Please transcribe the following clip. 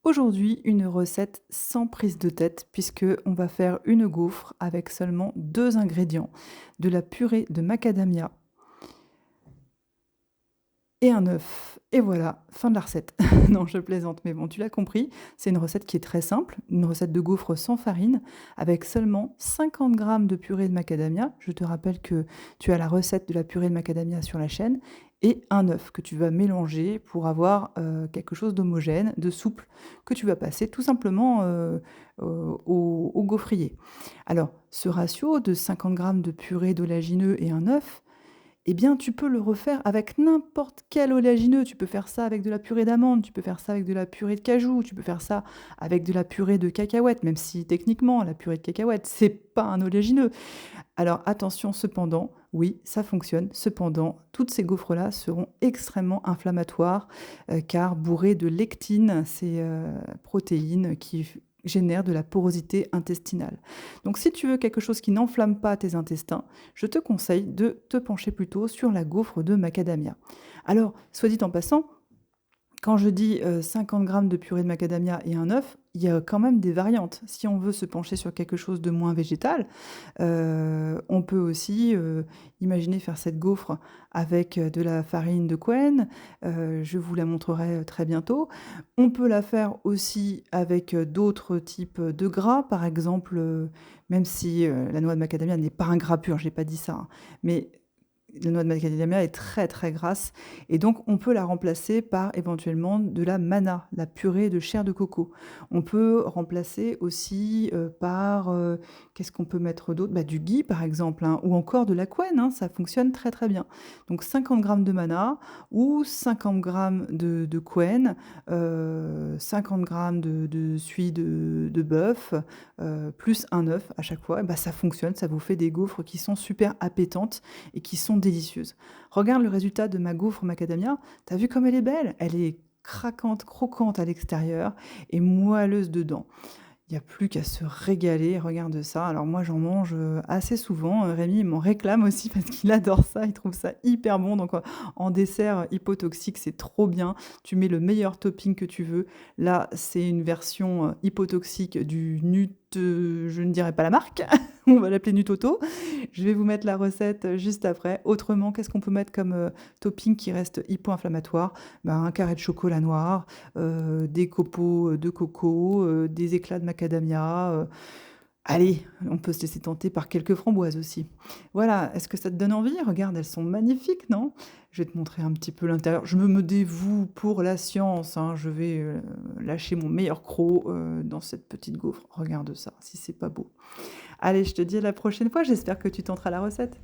Aujourd'hui, une recette sans prise de tête puisque on va faire une gaufre avec seulement 2 ingrédients, de la purée de macadamia et un œuf et voilà, fin de la recette. Non, je plaisante, mais bon, tu l'as compris, c'est une recette qui est très simple, une recette de gaufre sans farine avec seulement 50 grammes de purée de macadamia. Je te rappelle que tu as la recette de la purée de macadamia sur la chaîne et un œuf que tu vas mélanger pour avoir, quelque chose d'homogène, de souple, que tu vas passer tout simplement, au gaufrier. Alors, ce ratio de 50 grammes de purée d'oléagineux et un œuf, eh bien, tu peux le refaire avec n'importe quel oléagineux. Tu peux faire ça avec de la purée d'amande, tu peux faire ça avec de la purée de cajou, tu peux faire ça avec de la purée de cacahuètes, même si techniquement la purée de cacahuètes, c'est pas un oléagineux. Alors attention cependant, oui, ça fonctionne. Cependant, toutes ces gaufres-là seront extrêmement inflammatoires, car bourrées de lectine, ces, protéines qui génèrent de la porosité intestinale. Donc si tu veux quelque chose qui n'enflamme pas tes intestins, je te conseille de te pencher plutôt sur la gaufre de macadamia. Alors, soit dit en passant, quand je dis, 50 grammes de purée de macadamia et un œuf, il y a quand même des variantes. Si on veut se pencher sur quelque chose de moins végétal, on peut aussi, imaginer faire cette gaufre avec, de la farine de quenelle, je vous la montrerai, très bientôt. On peut la faire aussi avec, d'autres types, de gras, par exemple, même si, la noix de macadamia n'est pas un gras pur, j'ai pas dit ça, hein, mais la noix de macadamia est très, très grasse et donc on peut la remplacer par éventuellement de la manna, la purée de chair de coco. On peut remplacer aussi, par, qu'est-ce qu'on peut mettre d'autre? Bah, du ghee par exemple, hein, ou encore de la quenelle, hein, ça fonctionne très, très bien. Donc 50 grammes de manna ou 50 grammes de quenelle, 50 grammes de suie de bœuf, plus un œuf à chaque fois, et bah, ça fonctionne, ça vous fait des gaufres qui sont super appétantes et qui sont délicieuses. Regarde le résultat de ma gaufre macadamia, tu as vu comme elle est belle? Elle est craquante, croquante à l'extérieur et moelleuse dedans. Il y a plus qu'à se régaler, regarde ça. Alors moi, j'en mange, assez souvent, Rémi, il m'en réclame aussi parce qu'il adore ça, il trouve ça hyper bon donc en dessert hypotoxique, c'est trop bien. Tu mets le meilleur topping que tu veux. Là, c'est une version, hypotoxique du je ne dirai pas la marque, on va l'appeler Nutoto. Je vais vous mettre la recette, juste après. Autrement, qu'est-ce qu'on peut mettre comme, topping qui reste hypo-inflammatoire? Ben, un carré de chocolat noir, des copeaux, de coco, des éclats de macadamia, allez, on peut se laisser tenter par quelques framboises aussi. Voilà, est-ce que ça te donne envie? Regarde, elles sont magnifiques, non? Je vais te montrer un petit peu l'intérieur. Je me dévoue pour la science, hein, je vais, lâcher mon meilleur croc, dans cette petite gaufre. Regarde ça, si c'est pas beau. Allez, je te dis à la prochaine fois, j'espère que tu tenteras la recette.